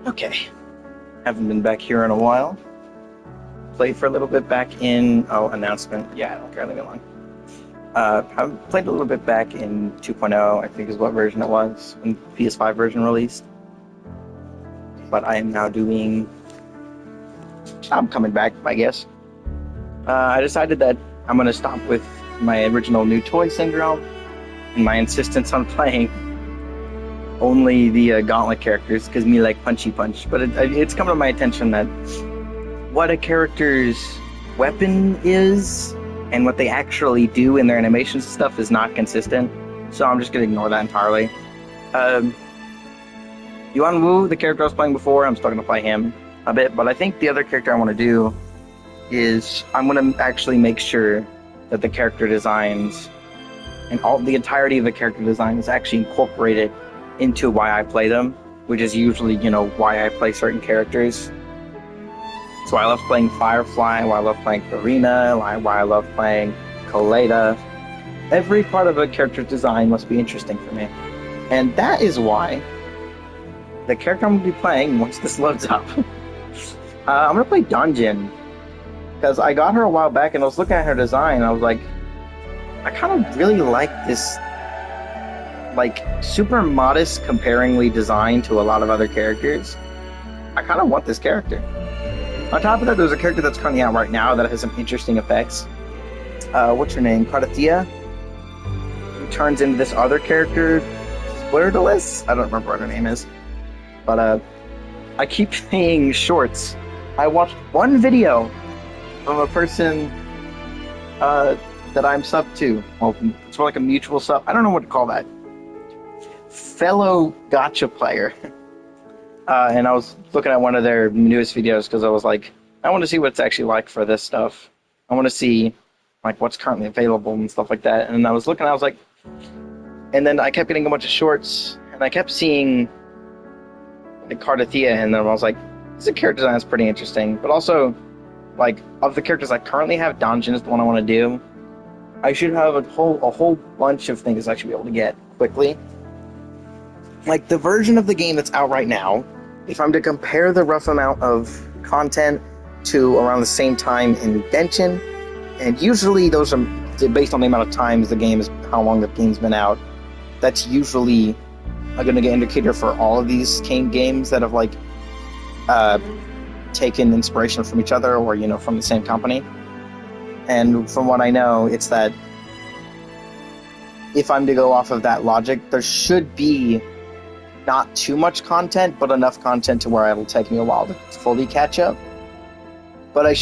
Okay, haven't been back here in a while. Played for a little bit back in, announcement. Yeah, I don't care, leave me alone. I played a little bit back in 2.0, I think is what version it was, when the PS5 version released. But I am now I'm coming back, I guess. I decided that I'm going to stop with my original new toy syndrome and my insistence on playing only the Gauntlet characters, because me like punchy punch. But it's come to my attention that what a character's weapon is and what they actually do in their animations and stuff is not consistent. So I'm just going to ignore that entirely. Yuan Wu, the character I was playing before, I'm still going to play him a bit. But I think the other character I want to do is I'm going to actually make sure that the character designs and all the entirety of the character design is actually incorporated into why I play them, which is usually, why I play certain characters. So I love playing Firefly, why I love playing Karina, why I love playing Coleta. Every part of a character's design must be interesting for me. And that is why the character I'm going to be playing, once this loads up, I'm going to play Dungeon. Because I got her a while back and I was looking at her design and I was like, I kind of really like this super modest comparingly designed to a lot of other characters. I kind of want this character. On top of that, there's a character that's coming out right now that has some interesting effects. What's her name? Cardathea? Who turns into this other character, Splurdalis? I don't remember what her name is. But I keep seeing shorts. I watched one video from a person that I'm sub to. Well, it's more like a mutual sub. I don't know what to call that. Fellow gacha player. And I was looking at one of their newest videos because I was like, I want to see what it's actually like for this stuff. I want to see what's currently available and stuff like that. And I was looking, I was like, and then I kept getting a bunch of shorts, and I kept seeing Cardathea, and then I was like, this character design is pretty interesting. But also, of the characters I currently have, Dungeon is the one I want to do. I should have a whole bunch of things I should be able to get quickly. The version of the game that's out right now, if I'm to compare the rough amount of content to around the same time in Genshin, and usually those are based on the amount of times the game is, how long the game's been out, that's usually a good indicator for all of these games that have taken inspiration from each other or from the same company. And from what I know, it's that if I'm to go off of that logic, there should be not too much content, but enough content to where it'll take me a while to fully catch up. But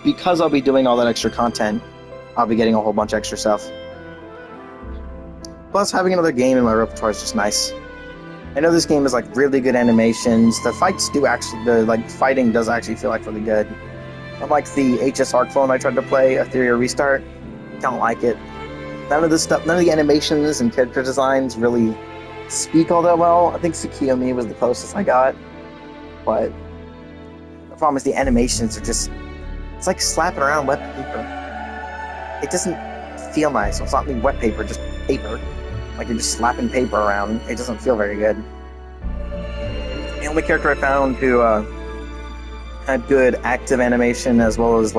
because I'll be doing all that extra content, I'll be getting a whole bunch of extra stuff. Plus, having another game in my repertoire is just nice. I know this game is really good animations. The fights fighting does actually feel really good. Unlike the HS Arc phone I tried to play, Ethereal Restart, don't like it. None of the animations and character designs really speak all that well. I think Tsukiyomi was the closest I got, but the problem is the animations are just, it's like slapping around wet paper. It doesn't feel nice. It's not wet paper, just paper. You're just slapping paper around. It doesn't feel very good. The only character I found who had good active animation as well as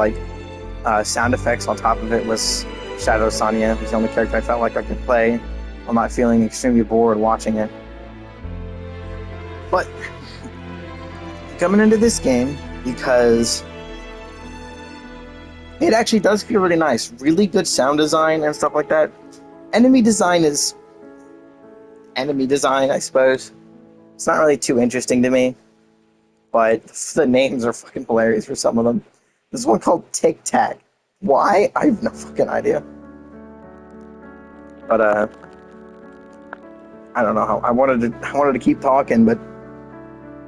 sound effects on top of it was Shadow Sonya, who's the only character I felt like I could play while not feeling extremely bored watching it. But coming into this game, because it actually does feel really nice. Really good sound design and stuff like that. Enemy design, I suppose. It's not really too interesting to me, but the names are fucking hilarious for some of them. There's one called Tic Tac. Why? I have no fucking idea. But I don't know how. I wanted to keep talking, but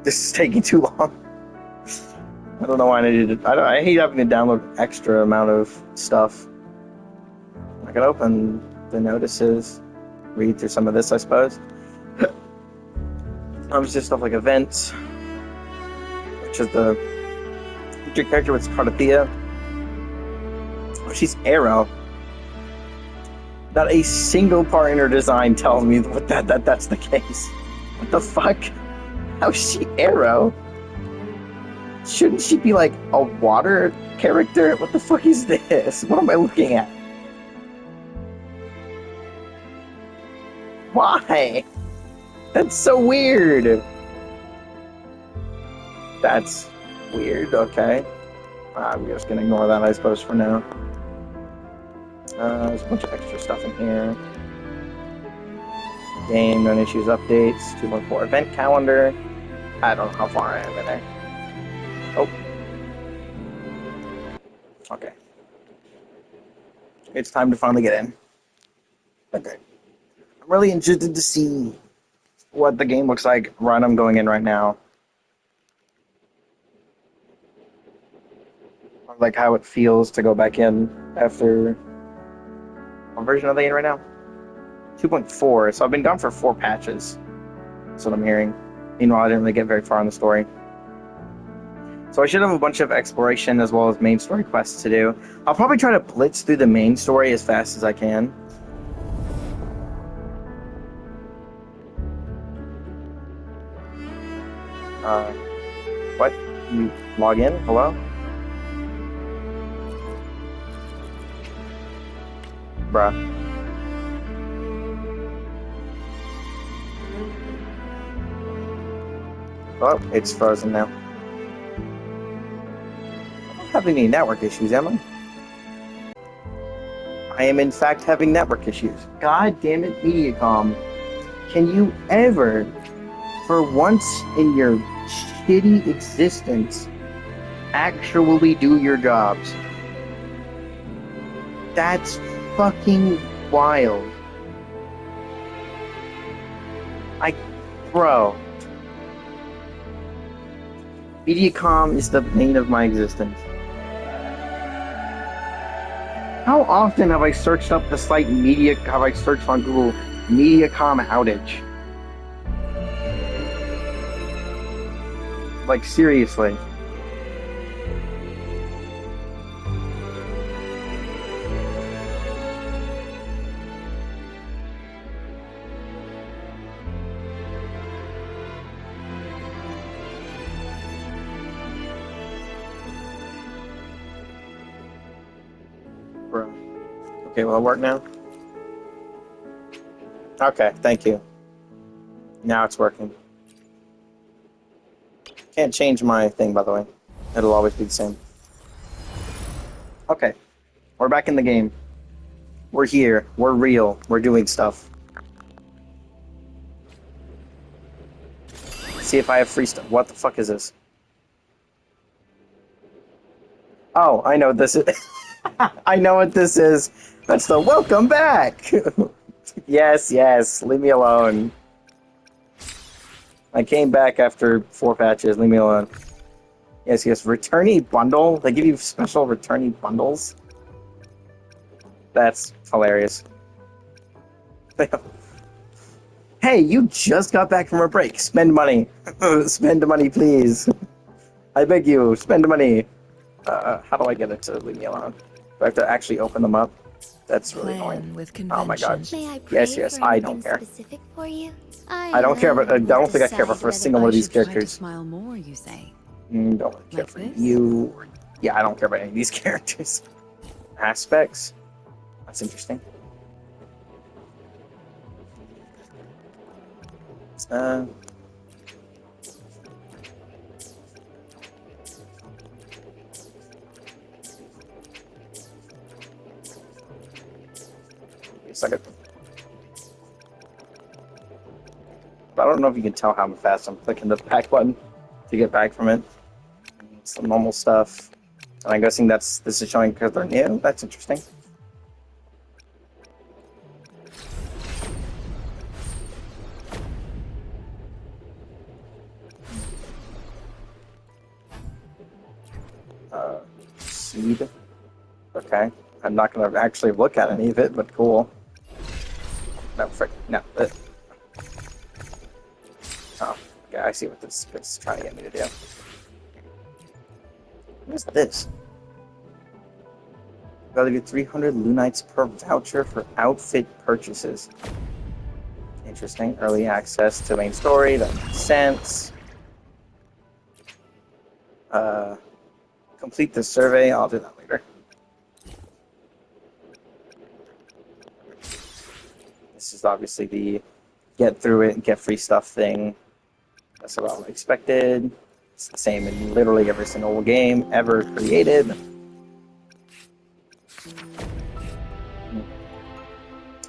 this is taking too long. I don't know why I needed it. I hate having to download extra amount of stuff. I can open the notices, read through some of this, I suppose. Just stuff like events, which is the featured character with Cardathea. Oh, she's Arrow. Not a single part in her design tells me that's the case. What the fuck? How's she Arrow? Shouldn't she be like a water character? What the fuck is this? What am I looking at? Why? That's so weird. That's weird, okay. I'm just gonna ignore that, I suppose, for now. There's a bunch of extra stuff in here. Game, known issues, updates, 2.4 event calendar. I don't know how far I am in there. Oh. Okay. It's time to finally get in. Okay. I'm really interested to see what the game looks like right I'm going in right now. Like how it feels to go back in after... What version are they in right now? 2.4, so I've been gone for 4 patches. That's what I'm hearing. Meanwhile, I didn't really get very far in the story. So I should have a bunch of exploration as well as main story quests to do. I'll probably try to blitz through the main story as fast as I can. What? You log in? Hello? Bruh. Oh, it's frozen now. I don't have any network issues, am I? I am in fact having network issues. God damn it, Mediacom. Can you ever, for once in your shitty existence, actually do your jobs? That's fucking wild. Bro. Mediacom is the bane of my existence. How often have I searched up the site have I searched on Google Mediacom outage? Like, seriously. Bro. Okay, will it work now? Okay, thank you. Now it's working. Can't change my thing, by the way. It'll always be the same. Okay, we're back in the game. We're here. We're real. We're doing stuff. See if I have free stuff. What the fuck is this? Oh, I know what this is. I know what this is. That's the welcome back. Yes, yes. Leave me alone. I came back after 4 patches. Leave me alone. Yes, yes. Returnee bundle. They give you special returnee bundles. That's hilarious. Hey, you just got back from a break. Spend money. Spend money, please. I beg you, spend money. How do I get it to leave me alone? Do I have to actually open them up? That's really annoying. Oh my god. Yes, yes, I don't care. For you? I don't care, but I don't think I care for a single one of these characters. Smile more, you say? Don't really care for you. Yeah, I don't care about any of these characters. Aspects? That's interesting. Second. I don't know if you can tell how fast I'm clicking the back button to get back from it. Some normal stuff. And I'm guessing this is showing because they're new. That's interesting. Seed. Okay. I'm not going to actually look at any of it, but cool. No, frick. No. Oh, okay. I see what this is trying to get me to do. What is this? Gotta get 300 Lunites per voucher for outfit purchases. Interesting. Early access to main story. That makes sense. Uh, complete the survey. I'll do that later. This is obviously the get through it and get free stuff thing. That's about what I expected. It's the same in literally every single game ever created.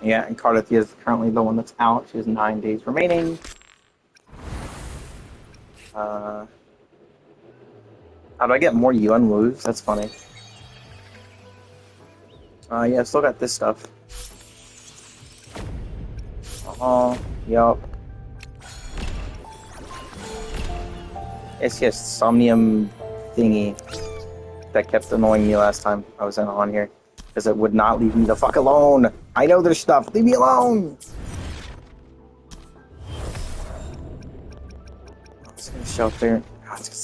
Yeah, and Cardiff is currently the one that's out. She has 9 days remaining. How do I get more Yuan moves? That's funny. Yeah, still got this stuff. Yup. It's just Somnium thingy that kept annoying me last time I was on here. Because it would not leave me the fuck alone. I know there's stuff. Leave me alone! Shelter.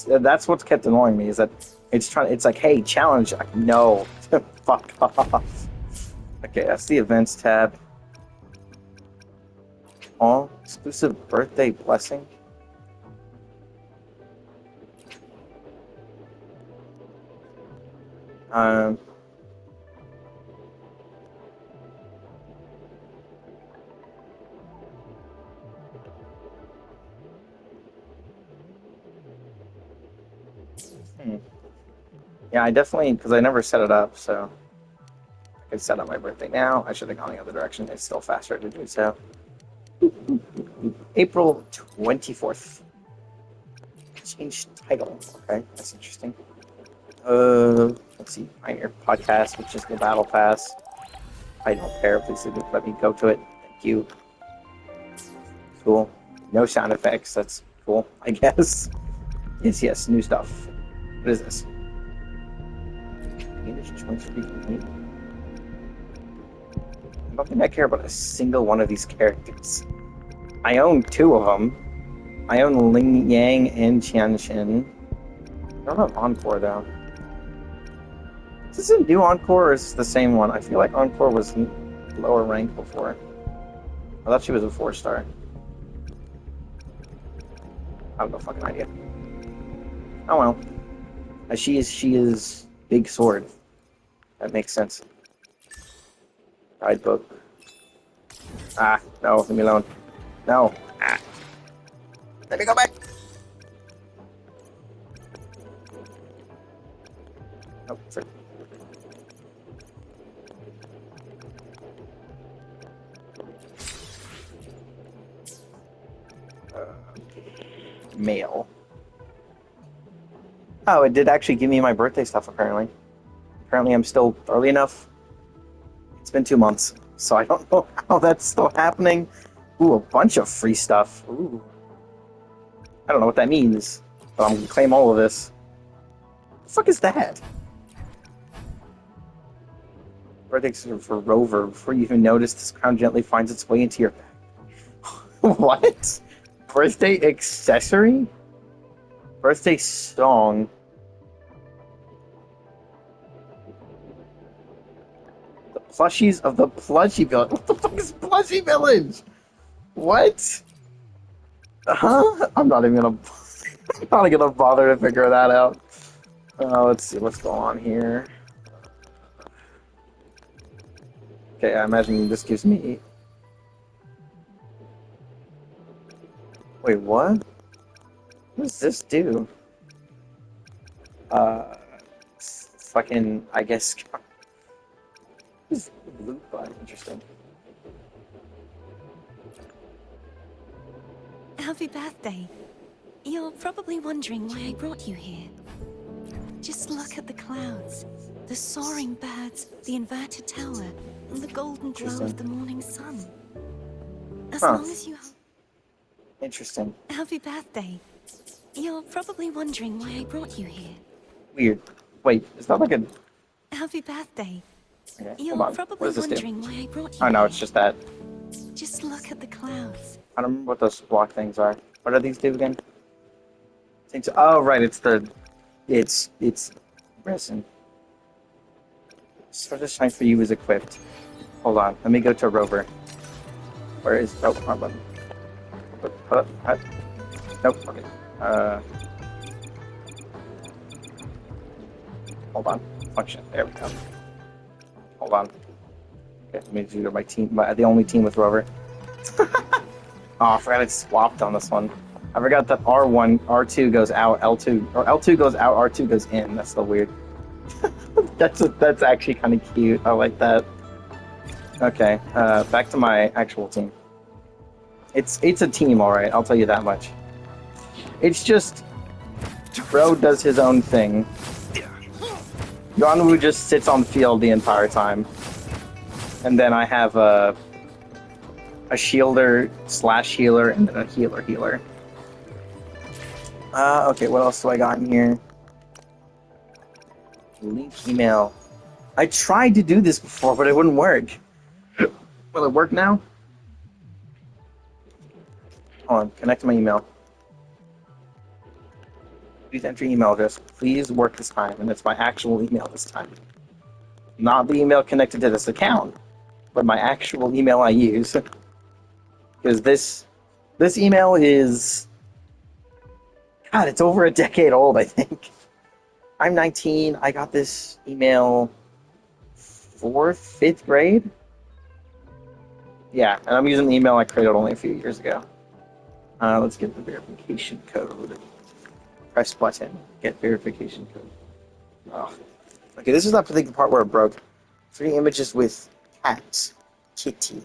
That's what's kept annoying me, is that it's like, hey, challenge. No. Fuck off. Okay, that's the events tab. Oh, exclusive birthday blessing. Yeah, I definitely, because I never set it up, so I could set up my birthday now. I should have gone the other direction. It's still faster to do so. April 24th. Change title. Okay, that's interesting. Let's see. Pioneer Podcast, which is the Battle Pass. I don't care. Please let me go to it. Thank you. Cool. No sound effects. That's cool, I guess. Yes, new stuff. What is this? I don't think I care about a single one of these characters. I own 2 of them. I own Ling Yang and Qianshin. I don't have Encore, though. Is this a new Encore, or is this the same one? I feel like Encore was lower rank before. I thought she was a 4-star. I have no fucking idea. Oh well. She is Big Sword. That makes sense. Guidebook. Ah, no, leave me alone. No. Ah. Let me go back. Oh, sorry. Mail. Oh, it did actually give me my birthday stuff, apparently. Apparently I'm still early enough. It's been 2 months, so I don't know how that's still happening. Ooh, a bunch of free stuff. Ooh. I don't know what that means, but I'm gonna claim all of this. What the fuck is that? Birthday for Rover. Before you even notice, this crown gently finds its way into your bag. What? Birthday accessory? Birthday song. The plushies of the Plushie Village. What the fuck is Plushie Village? What? Huh? I'm not even gonna. I'm not gonna bother to figure that out. Let's see what's going on here. Okay, I imagine this gives me. Wait, what? What does this do? Fucking, I guess. This loot button, interesting. Happy birthday. You're probably wondering why I brought you here. Just look at the clouds, the soaring birds, the inverted tower, and the golden glow of the morning sun. As long as you... Interesting. Happy birthday. You're probably wondering why I brought you here. Weird. Wait, is that like a... Happy birthday. Okay, You're hold on. probably What does this do? wondering why I brought you Oh no, here. it's just that. Just look at the clouds. I don't remember what those block things are. What do these do again? Things. Oh right, it's the. It's resin. Sort of shine for you is equipped. Hold on, let me go to Rover. Where is? Oh, wrong button. Nope. Okay. Hold on. Function. There we go. Hold on. Okay, let me do my team. The only team with Rover. Oh, I forgot it swapped on this one. I forgot that R2 goes out, L2, or L2 goes out, R2 goes in. That's so weird. That's actually kind of cute. I like that. Okay, back to my actual team. It's a team, all right. I'll tell you that much. It's just Bro does his own thing. Yonwu just sits on the field the entire time, and then I have a shielder slash healer and then a healer. Okay, what else do I got in here? Link email. I tried to do this before, but it wouldn't work. Will it work now? Hold on, connect to my email. Please enter your email address. Please work this time, and it's my actual email this time. Not the email connected to this account, but my actual email I use. Because this email is... God, it's over a decade old, I think. I'm 19. I got this email 4th, 5th grade. Yeah, and I'm using the email I created only a few years ago. Let's get the verification code. Press button. Get verification code. Oh. Okay, this is not the part where it broke. 3 images with cat. Kitty.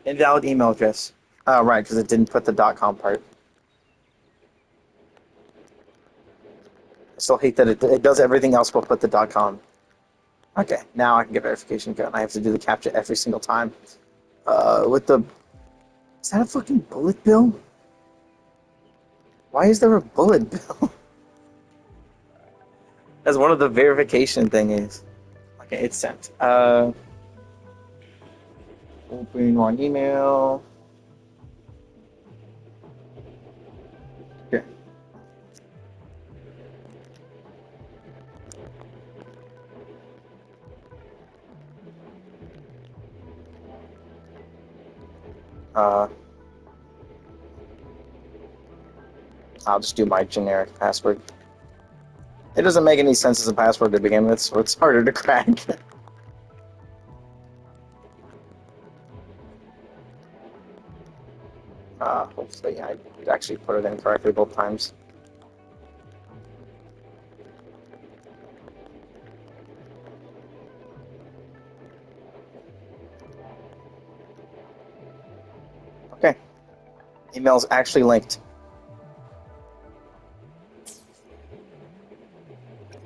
Invalid email address. Oh, right, because it didn't put the .com part. I still hate that it does everything else but put the .com. Okay, now I can get verification code. I have to do the captcha every single time. With the... Is that a fucking bullet bill? Why is there a bullet bill? As one of the verification thing is. Okay, it's sent. Open one email. Okay. I'll just do my generic password. It doesn't make any sense as a password to begin with, so it's harder to crack. Hopefully I actually put it in correctly both times. Okay. Email's actually linked.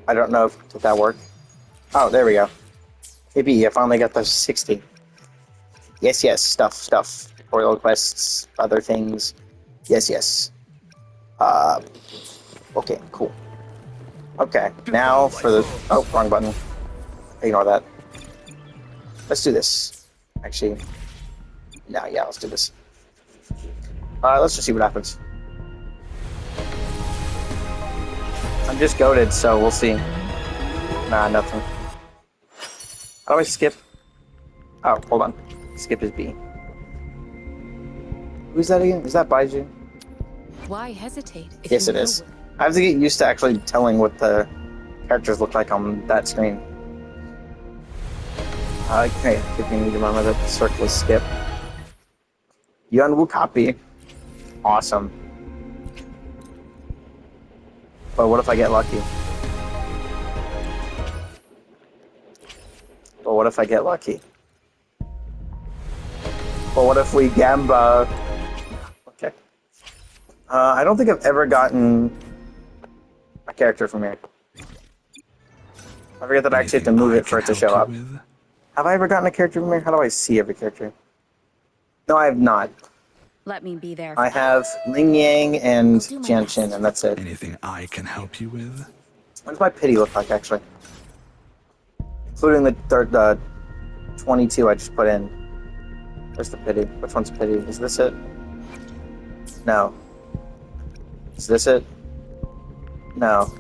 I don't know if did that work. Oh, there we go. Maybe I finally got those 60. Yes, stuff. Tutorial quests, other things. Yes. Okay, cool. Okay, now for the... Oh, wrong button. Ignore that. Let's do this. Actually, no, yeah, let's do this. Let's just see what happens. I'm just goated, so we'll see. Nah, nothing. How do I skip? Oh, hold on. Skip is B. Who's that again? Is that Baiju? Why hesitate? Yes, it is. I have to get used to actually telling what the characters look like on that screen. Okay, give me a remember that circle is skip. Yunwu copy. Awesome. But what if I get lucky? But what if I get lucky? But what if we gamba? Okay. I don't think I've ever gotten a character from here. I forget that I actually have to move it for it to show up. Have I ever gotten a character from here? How do I see every character? No, I have not. Let me be there. I have Ling Yang and Jianshin, and that's it. Anything I can help you with? What does my pity look like, actually? Including the 22 I just put in. Where's the pity? Which one's pity? Is this it? No. Is this it? No.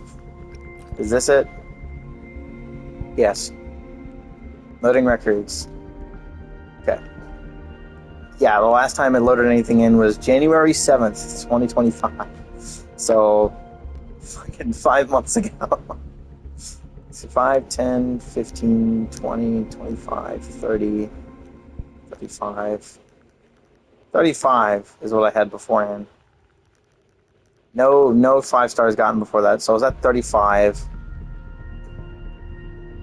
Is this it? Yes. Loading records. Okay. Yeah, the last time I loaded anything in was January 7th, 2025. So, Fucking 5 months ago. So 5, 10, 15, 20, 25, 30, 35. 35 is what I had beforehand. No 5 stars gotten before that. So I was at 35.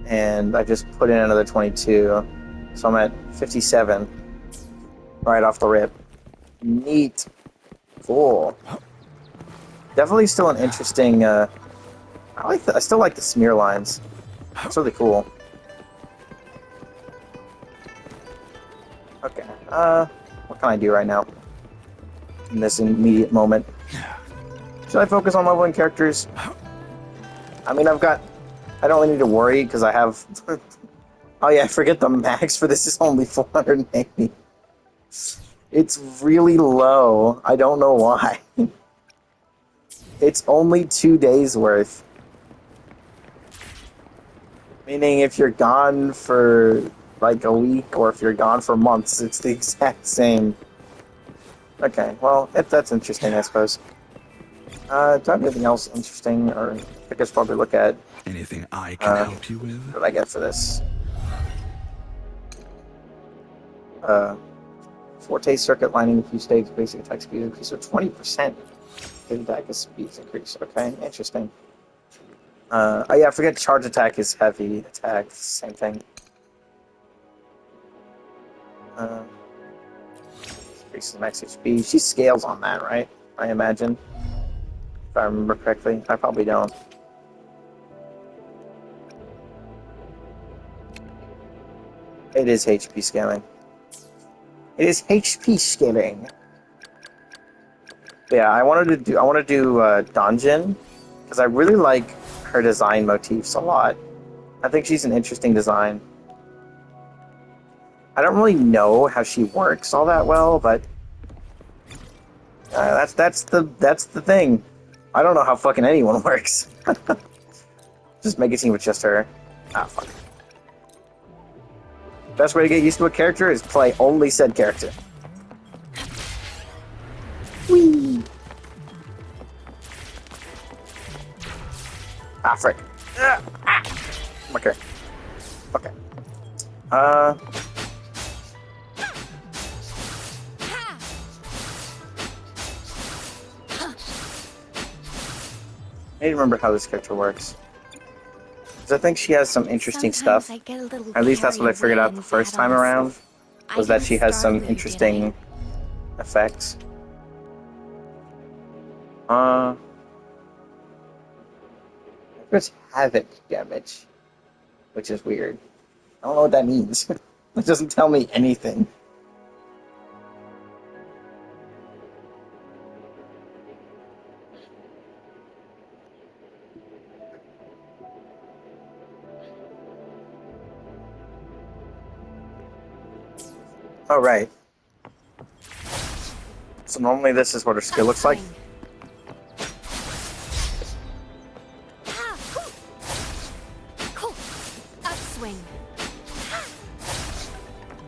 And I just put in another 22. So I'm at 57 right off the rip. Neat. Cool. Definitely still an interesting. I still like the smear lines. It's really cool. Okay. What can I do right now? In this immediate moment. Should I focus on leveling characters? I mean, I don't really need to worry because I have. Oh yeah, I forget the max for this is only 480. It's really low. I don't know why. It's only 2 days worth. Meaning if you're gone for like a week or if you're gone for months, it's the exact same. Okay, well, that's interesting, I suppose. Do I have anything else interesting? Or I guess probably look at Anything I can help you what with? did I get for this? Forte circuit lining a few states, basic attack speed increase of 20%. Hit attack is speeds increase. Okay, interesting. Oh yeah, I forget charge attack is heavy attack. Same thing. Uh, increases max HP. She scales on that, right? I imagine. If I remember correctly. I probably don't. It is HP scaling. It is HP scaling. Yeah, I want to do Donjin because I really like her design motifs a lot. I think she's an interesting design. I don't really know how she works all that well, but that's the thing. I don't know how fucking anyone works. Just make it seem it's just her. Ah, fuck. Best way to get used to a character is play only said character. Whee! Ah, frick. Ah. Okay. Okay. I need to remember how this character works. Because I think she has some interesting Sometimes stuff. I get a little At least that's what I carried figured away out the in first time battles. around. I Was that didn't she has some startle you, did I? interesting effects. There's havoc damage, which is weird. I don't know what that means. It doesn't tell me anything. Oh, right. So normally this is what her skill looks like. Upswing.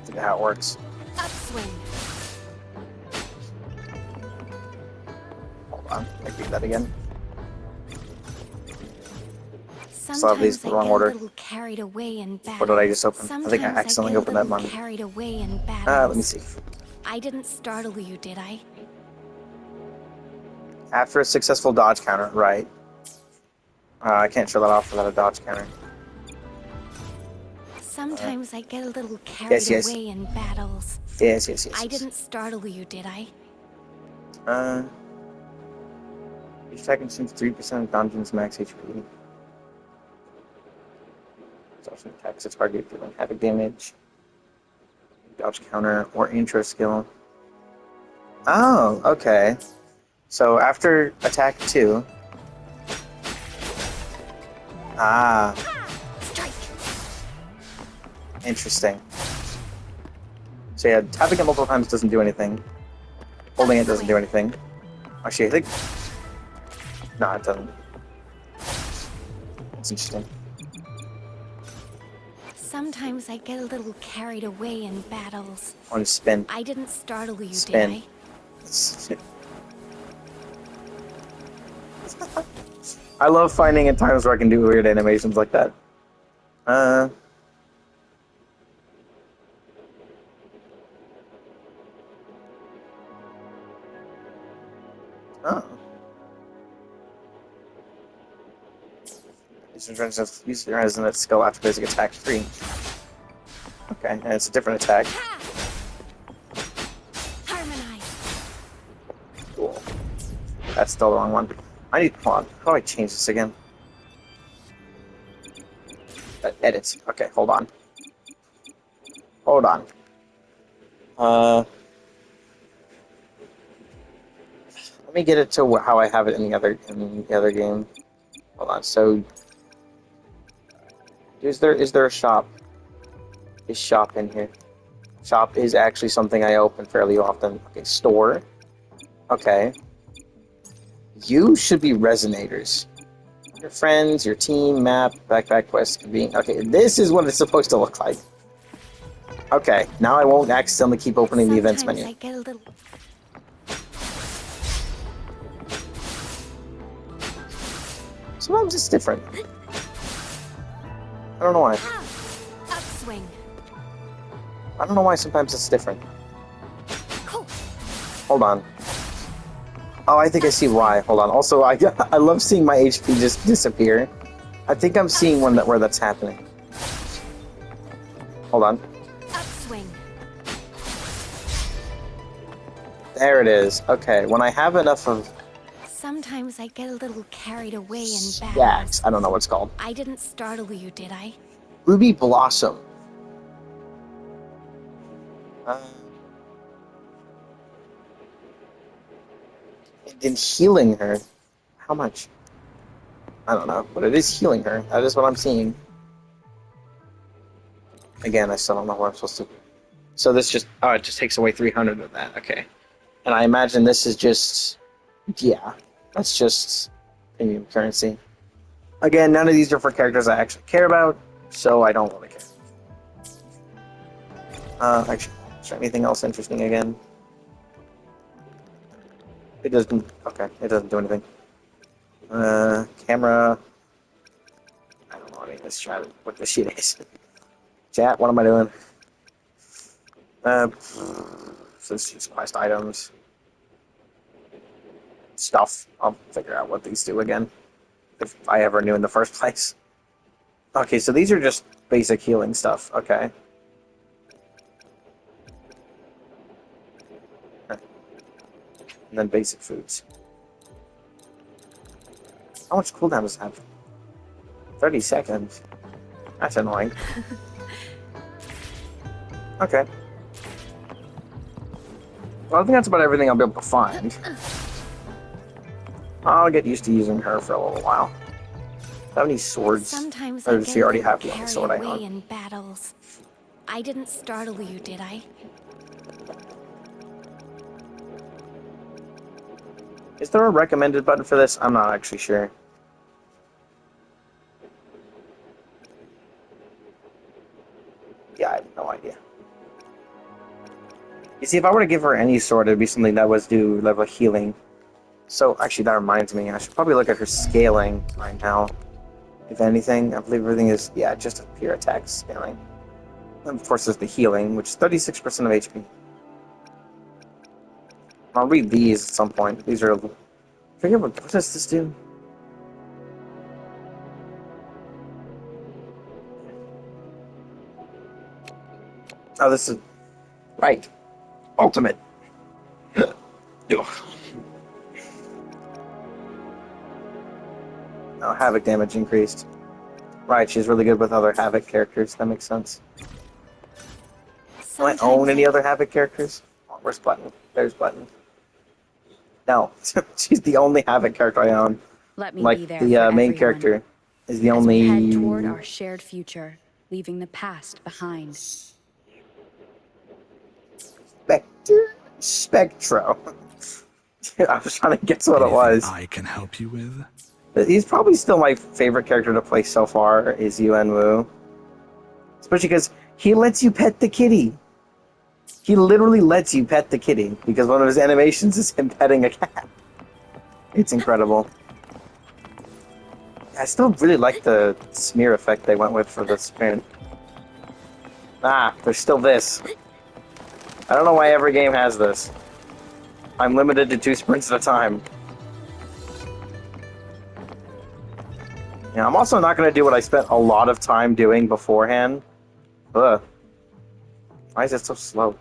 See how it works. Upswing. Hold on, I read that again. Sometimes the I wrong get order. a little carried away in battles. What did I just open? I think I Sometimes accidentally get a opened that little one. carried away in battles. Let me see. I didn't startle you, did I? After a successful dodge counter, right. I can't show that off without a dodge counter. Sometimes I get a little carried yes. away in battles. Yes. I didn't startle you, did I? Each attack consumes 3% of dungeon's max HP. Exhaustion attacks its target dealing havoc damage. Dodge counter or intro skill. Oh, okay. So after attack 2. Ah, Strike. interesting. So yeah, tapping it multiple times doesn't do anything. Holding it doesn't do anything. Actually, I think... No, it doesn't. It's interesting. Sometimes I get a little carried away in battles. I want to spin. I didn't startle you, Spin. did I? I love finding in times where I can do weird animations like that. Uh, oh. Use your resonant skill after basic attack free. Okay, and it's a different attack. Harmonize. Cool. That's still the wrong one. I need. Hold on. How do I change this again? Edit. Okay, hold on. Hold on. Let me get it to how I have it in the other game. Hold on. So, is there a shop? Is shop in here? Shop is actually something I open fairly often. Okay, store. Okay. You should be resonators. Your friends, your team, map, backpack quest, convene. Okay, this is what it's supposed to look like. Okay, now I won't accidentally keep opening the events Sometimes menu. I get a little... Sometimes it's different. I don't know why. Upswing. I don't know why sometimes it's different. Cool. Hold on. Oh, I think I see why. Hold on. Also, I love seeing my HP just disappear. I think I'm seeing where that's happening. Hold on. Upswing. There it is. Okay, when I have enough of Sometimes I get a little carried away in battles. Jax, I don't know what it's called. I didn't startle you, did I? Ruby Blossom. And then healing her. How much? I don't know, but it is healing her. That is what I'm seeing. Again, I still don't know what I'm supposed to. So this just it just takes away 300 of that. Okay, and I imagine this is just that's just premium currency. Again, none of these are for characters I actually care about, so I don't really care. Actually, is there anything else interesting again? It doesn't. Okay, it doesn't do anything. Camera. I don't know. I mean, let's try what this shit is. Chat. What am I doing? So it's just quest items, stuff. I'll figure out what these do again, if I ever knew in the first place. Okay, so these are just basic healing stuff. Okay. And then basic foods. How much cooldown does it have? 30 seconds. That's annoying. Okay. Well, I think that's about everything I'll be able to find. I'll get used to using her for a little while. Do I have any swords? Sometimes Or I does get she a already little have the only carried sword I away own? in battles. I didn't startle you, did I? Is there a recommended button for this? I'm not actually sure. Yeah, I have no idea. You see, if I were to give her any sword, it'd be something that was do level healing. So, actually, that reminds me, I should probably look at her scaling right now. If anything, I believe everything is, just a pure attack scaling. And of course, there's the healing, which is 36% of HP. I'll read these at some point. These are... I forget what does this do? Oh, this is... Right. Ultimate. Ugh. Oh, Havoc damage increased. Right, she's really good with other Havoc characters. That makes sense. Do I own any other Havoc characters? Oh, where's Button? There's Button. No, she's the only Havoc character I own. Let me Like, be there the for main everyone. character is the As we head only... toward our shared future, leaving the past behind. Spectro. I was trying to guess what it Anything was. I can help you with? He's probably still my favorite character to play so far, is Yuan Wu. Especially because he lets you pet the kitty. He literally lets you pet the kitty, because one of his animations is him petting a cat. It's incredible. I still really like the smear effect they went with for the sprint. Ah, there's still this. I don't know why every game has this. I'm limited to 2 sprints at a time. Yeah, I'm also not going to do what I spent a lot of time doing beforehand. Ugh. Why is it so slow?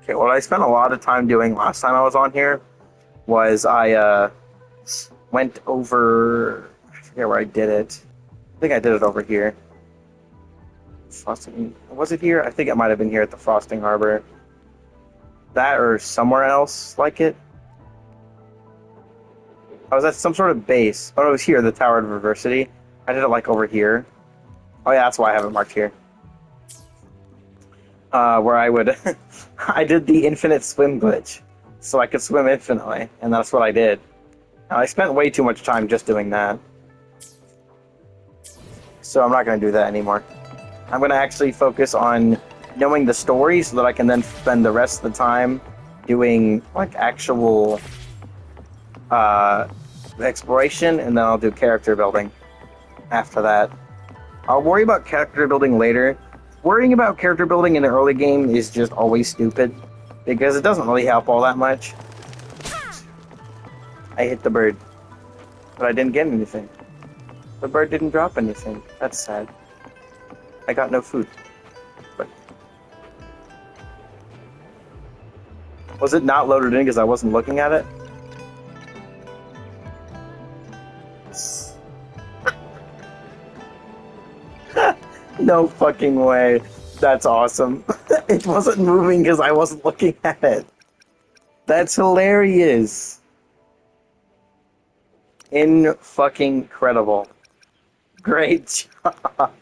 Okay, what I spent a lot of time doing last time I was on here was I went over... I forget where I did it. I think I did it over here. Frosting... Was it here? I think it might have been here at the Frosting Harbor. That or somewhere else like it. I was at some sort of base. Oh, it was here, the Tower of Reversity. I did it like over here. Oh yeah, that's why I have it marked here. Where I would... I did the infinite swim glitch. So I could swim infinitely, and that's what I did. Now, I spent way too much time just doing that. So I'm not going to do that anymore. I'm going to actually focus on knowing the story so that I can then spend the rest of the time doing like actual exploration, and then I'll do character building after that. I'll worry about character building later. Worrying about character building in the early game is just always stupid because it doesn't really help all that much. I hit the bird, but I didn't get anything. The bird didn't drop anything. That's sad. I got no food. But was it not loaded in because I wasn't looking at it? No fucking way. That's awesome. It wasn't moving because I wasn't looking at it. That's hilarious. In-fucking credible. Great job.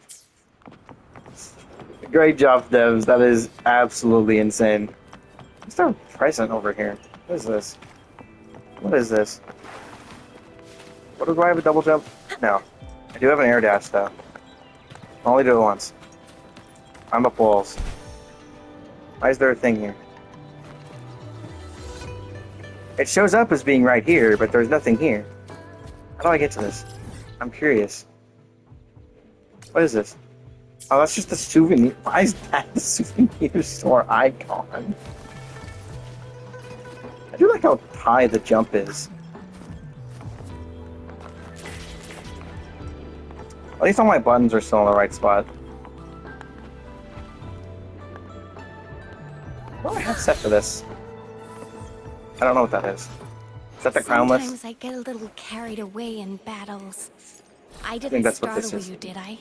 Great job, devs. That is absolutely insane. Is there a present over here? What is this? What is this? What do I have a double jump? No. I do have an air dash though. I'll only do it once. I'm up walls. Why is there a thing here? It shows up as being right here, but there's nothing here. How do I get to this? I'm curious. What is this? Oh, that's just a souvenir. Why is that the souvenir store icon? I do like how high the jump is. At least all my buttons are still in the right spot. What do I have set for this? I don't know what that is. Is that the crownless? Sometimes I get a little carried away in battles. I think didn't that's what this startle is. you, did I?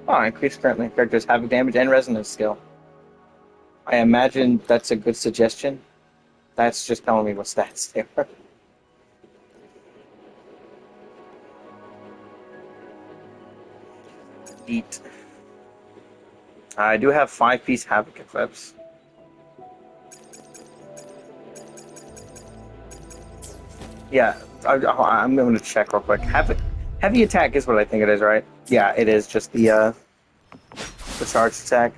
Oh, increase currently characters' havoc damage and resonance skill. I imagine that's a good suggestion. That's just telling me what stats they are. Eat. I do have 5-piece havoc equips. Yeah, I'm going to check real quick. Heavy attack is what I think it is, right? Yeah, it is just the charge attack.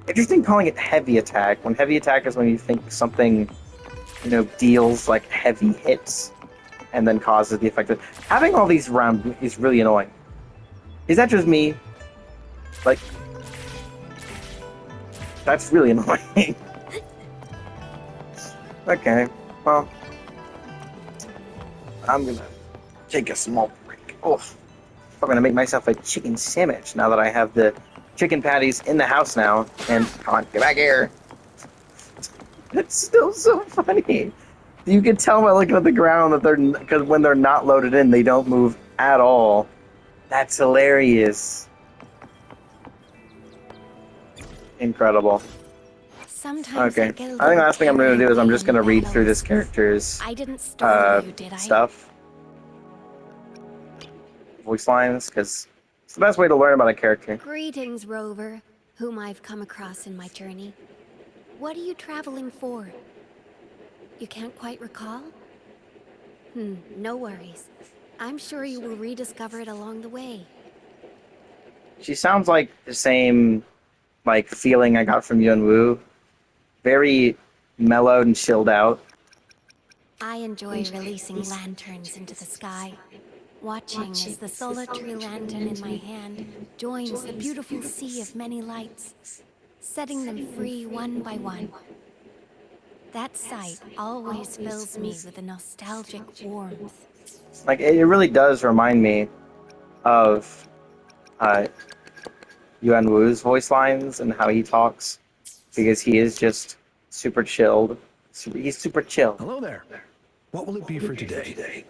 Interesting calling it heavy attack, when heavy attack is when you think something, deals like heavy hits and then causes the effect. Having all these around is really annoying. Is that just me? Like, that's really annoying. Okay, well, I'm gonna take a small break. Oh, I'm gonna make myself a chicken sandwich now that I have the chicken patties in the house now. And come on, get back here. It's still so funny. You can tell by looking at the ground that because when they're not loaded in, they don't move at all. That's hilarious. Incredible. Sometimes Okay. I get a I little think the last thing I'm going to do is I'm just going to read through this battles. character's I didn't startle you, did I? stuff. Voice lines, because it's the best way to learn about a character. Greetings, Rover, whom I've come across in my journey. What are you traveling for? You can't quite recall? No worries. I'm sure you will rediscover it along the way. She sounds like the same feeling I got from Yun Woo. Very mellowed and chilled out. I enjoy releasing lanterns into the sky, watching as the solitary lantern in my hand joins the beautiful sea of many lights, setting them free one by one. That sight always fills me with a nostalgic warmth. Like it really does remind me of uh, Yuan Wu's voice lines and how he talks, because he is just super chilled. He's super chill. Hello there. What will it be for today?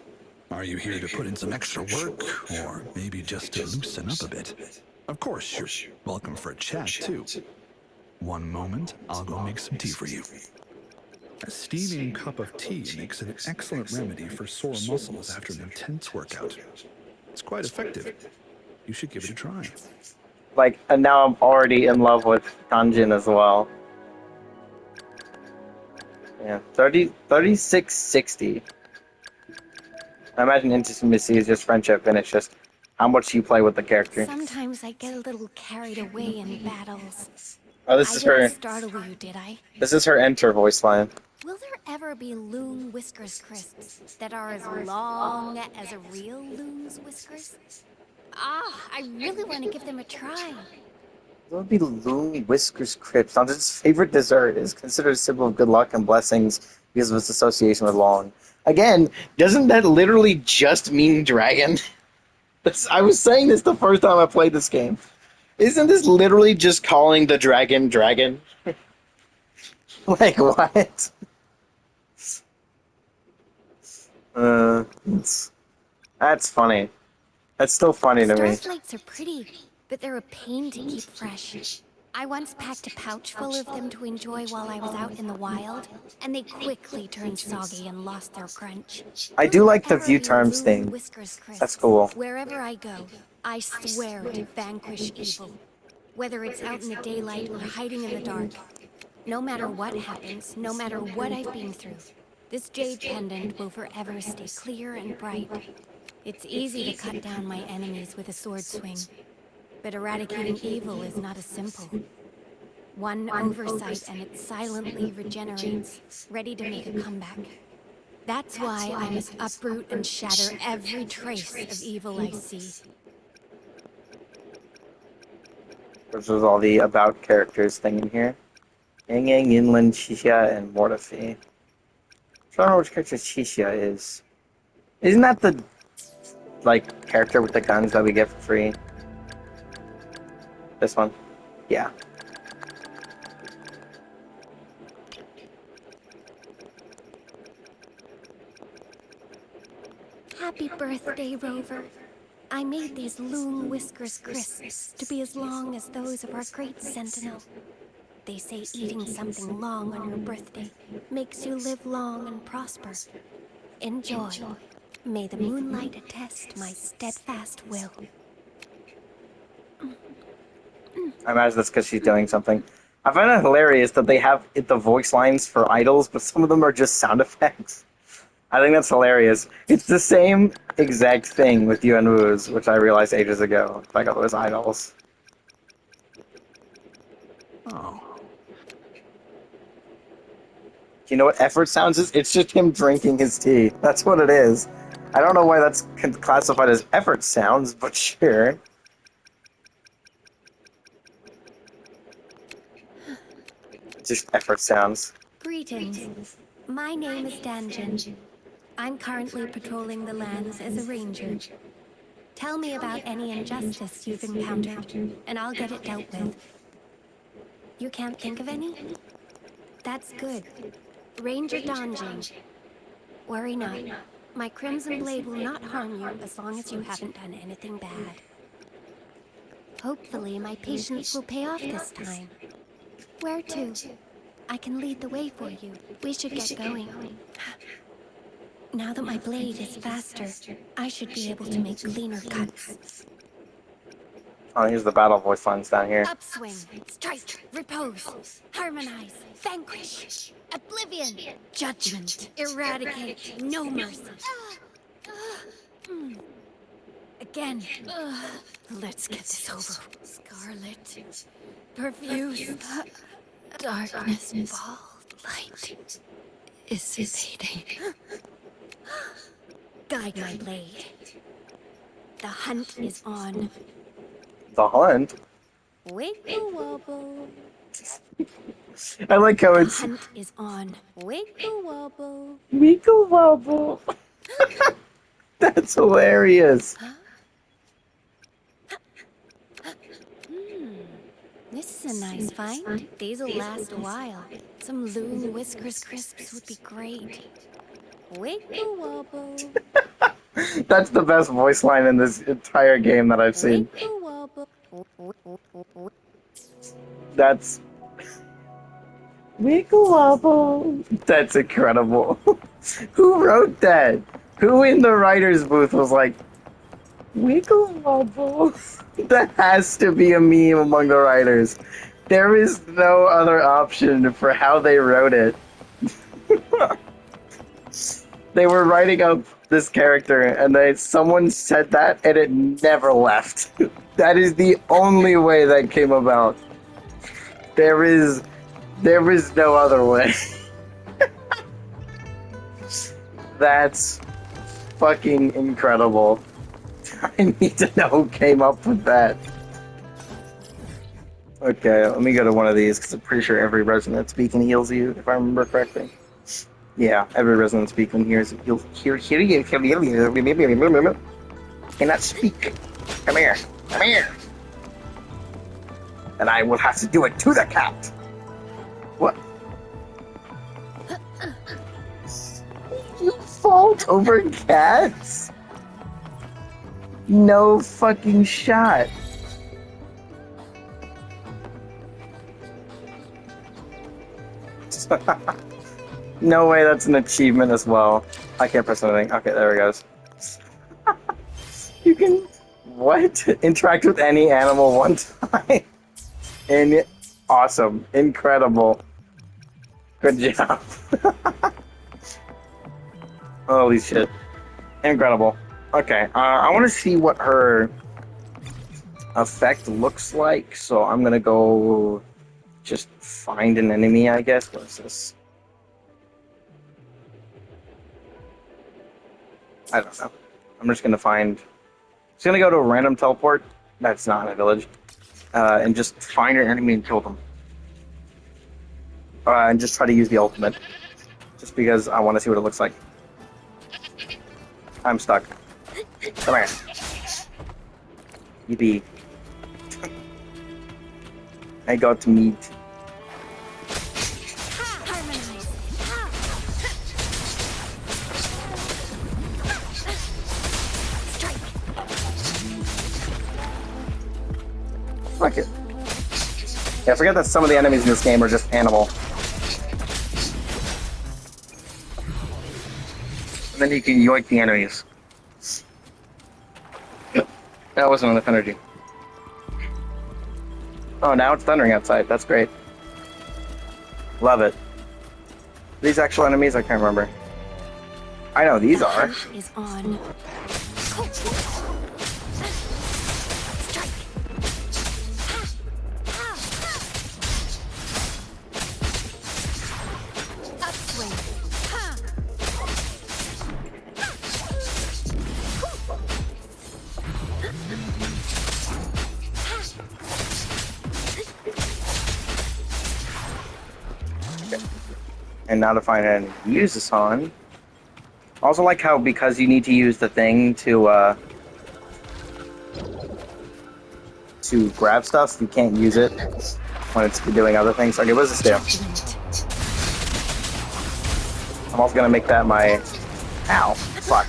Are you here to put in some extra work, or maybe just to loosen up a bit? Of course, you're welcome for a chat, too. One moment, I'll go make some tea for you. A steaming cup of tea makes an excellent remedy for sore muscles after an intense workout. It's quite effective. You should give it a try. Like, and now I'm already in love with Tanjin as well. Yeah, 3660. I imagine intimacy is just friendship, and it's just how much you play with the character. Sometimes I get a little carried away in battles. Oh, this I is didn't her. startle you, did I? This is her enter voice line. Will there ever be loon whiskers crisps that are as long as a real loon's whiskers? Ah, I really want to give them a try. What would be Loon Whiskers Crisp? Tanjin's favorite dessert is considered a symbol of good luck and blessings because of its association with long. Again, doesn't that literally just mean dragon? I was saying this the first time I played this game. Isn't this literally just calling the dragon dragon? Like what? It's, that's funny. That's still funny to me. Starflights are pretty, but they're a pain to keep fresh. I once packed a pouch full of them to enjoy while I was out in the wild, and they quickly turned soggy and lost their crunch. I Will do there like the ever view be terms Loon thing. Whiskers That's crisps? cool. Wherever I go, I swear to vanquish evil. Whether it's out in the daylight or hiding in the dark. No matter what happens, no matter what I've been through, this jade pendant will forever stay clear and bright. It's easy to cut down my enemies with a sword swing, but eradicating evil is not as simple. One oversight and it silently regenerates, ready to make a comeback. That's why I must uproot and shatter every trace of evil I see. This is all the about characters thing in here. Yang Yang, Yinlin, Xixia, and Mortefi. I don't know which character Xixia is. Isn't that the like character with the guns that we get for free? This one? Yeah. Happy birthday, Rover. I made these Loon Whiskers crisps to be as long as those of our great Sentinel. They say eating something long on your birthday makes you live long and prosper. Enjoy. May the moonlight attest my steadfast will. I imagine that's because she's doing something. I find it hilarious that they have the voice lines for idols, but some of them are just sound effects. I think that's hilarious. It's the same exact thing with Yuan Wu's, which I realized ages ago. Like all those idols. Oh, You know what effort sounds is? It's just him drinking his tea. That's what it is. I don't know why that's classified as effort sounds, but sure. Just effort sounds. Greetings. My name is Danjin. I'm currently patrolling the lands as a ranger. Tell me about any injustice you've encountered, and I'll get it dealt with. You can't think of any? That's good. Ranger Danjin. Worry not. My Crimson Blade will not harm you as long as you haven't done anything bad. Hopefully, my patience will pay off this time. Where to? I can lead the way for you. We should get going. Now that my blade is faster, I should be able to make cleaner cuts. Oh, here's the battle voice lines down here. Upswing, strike, repose, harmonize, vanquish, oblivion, judgment, eradicate, no mercy. Again. Let's get this over. Scarlet, perfuse, darkness fall, light is evading. guide my blade. The hunt is on. The hunt. Wiggle wobble. I like how The it's hunt is on. Wiggle wobble. Wiggle Wobble. That's hilarious. This is a nice find. These'll last a while. Some loon whiskers crisps would be great. Wiggle wobble. That's the best voice line in this entire game that I've seen. Wiggle wobble. That's Wiggle Wobble. That's incredible. Who wrote that? Who in the writer's booth was like, Wiggle Wobble? That has to be a meme among the writers. There is no other option for how they wrote it. They were writing up this character, and someone said that, and it never left. That is the only way that came about. There is no other way. That's fucking incredible. I need to know who came up with that. Okay, let me go to one of these because I'm pretty sure every resonance beacon heals you, if I remember correctly. Yeah, every resonance beacon hears you'll hear you. Cannot speak. Come here. Come here. And I will have to do it to the cat. What? You fault over cats? No fucking shot. No way, that's an achievement as well. I can't press anything. Okay, there it goes. You can... What? Interact with any animal one time? Awesome. Incredible. Good job. Holy shit. Incredible. Okay, I want to see what her effect looks like, so I'm gonna go just find an enemy, I guess. What is this? I don't know. I'm just gonna find... Just gonna go to a random teleport that's not in a village, and just find an enemy and kill them. And just try to use the ultimate, just because I want to see what it looks like. I'm stuck. Come here. Yippee. I got meat. Fuck it. Yeah, I forget that some of the enemies in this game are just animal. And then you can yoink the enemies. That wasn't enough energy. Oh, now it's thundering outside. That's great. Love it. These actual enemies? I can't remember. I know these are. Is on. And now to find out and use this on. Also like how because you need to use the thing to grab stuff, you can't use it when it's doing other things. Okay, what does this do? I'm also gonna make that my... Ow. Fuck.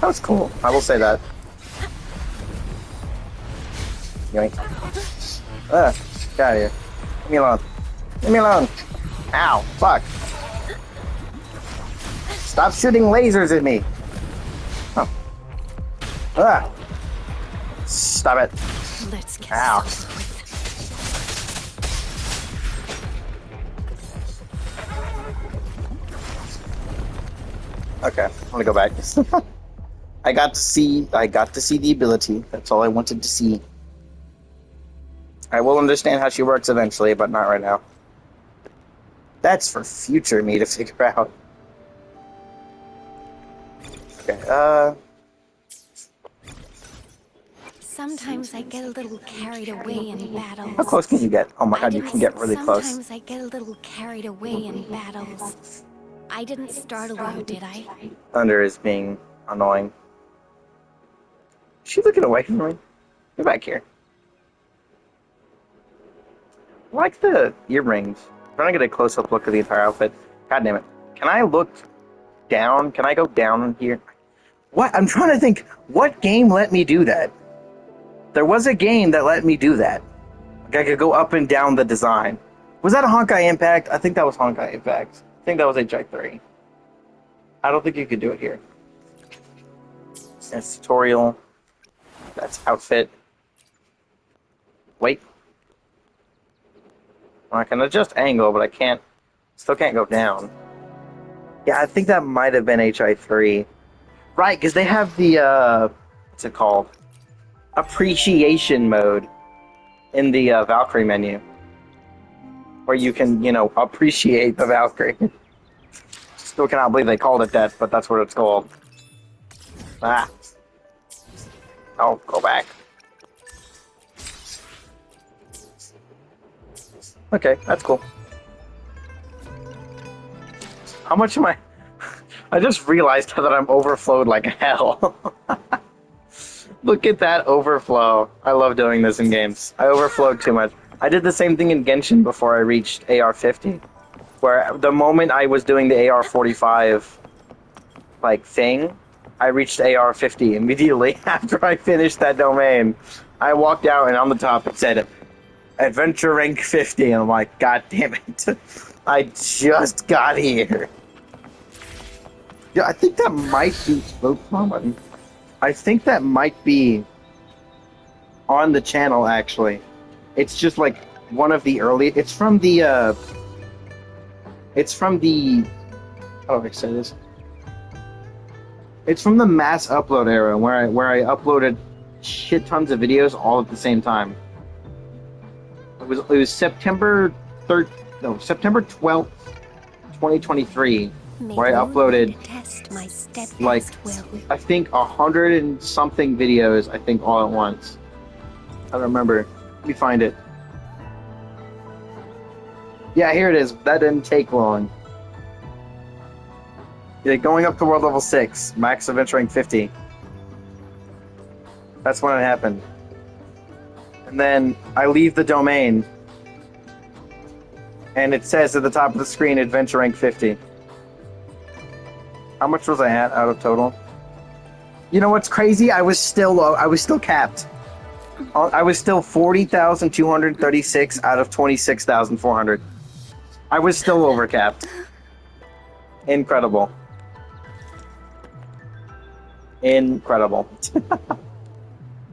That was cool. I will say that. Yoink. Get out of here. Leave me alone. Leave me alone. Ow. Fuck. Stop shooting lasers at me. Oh. Stop it. Let's get Ow. this over with. Okay, I'm gonna go back. I got to see the ability. That's all I wanted to see. I will understand how she works eventually, but not right now. That's for future me to figure out. Okay, Sometimes I get a little carried away in how battles. close can you get? Oh my god, you can get really close. Sometimes I get a little carried away in battles. I didn't startle you, did I? Thunder is being annoying. Is she looking away from me? Get back here. I like the earrings. I'm trying to get a close-up look of the entire outfit. God damn it. Can I look down? Can I go down here? What? I'm trying to think. What game let me do that? There was a game that let me do that. Like I could go up and down the design. Was that a Honkai Impact? I think that was Honkai Impact. I think that was HI3. I don't think you could do it here. That's tutorial. That's outfit. Wait. I can adjust angle, but I can't. Still can't go down. Yeah, I think that might have been HI3. Right, because they have the, what's it called? Appreciation mode in the Valkyrie menu. Where you can, appreciate the Valkyrie. Still cannot believe they called it that, but that's what it's called. Ah. Oh, go back. Okay, that's cool. How much am I... I just realized that I'm overflowed like hell. Look at that overflow. I love doing this in games. I overflowed too much. I did the same thing in Genshin before I reached AR-50. Where the moment I was doing the AR-45 thing, I reached AR-50 immediately after I finished that domain. I walked out and on the top it said Adventure Rank 50 and I'm like, God damn it. I just got here. Yeah, I think that might be I think that might be on the channel actually. It's just like one of the early it's from the how do I say this? It's from the mass upload era where I uploaded shit tons of videos all at the same time. It was September 12th, 2023, where I uploaded I think 100 and something videos, I think all at once. I don't remember. Let me find it. Yeah, here it is. That didn't take long. Yeah, going up to world level 6, max adventure rank 50. That's when it happened. And then I leave the domain, and it says at the top of the screen, adventure rank 50. How much was I at out of total? You know what's crazy? I was still capped. I was still 40,236 out of 26,400. I was still overcapped. Incredible. Incredible.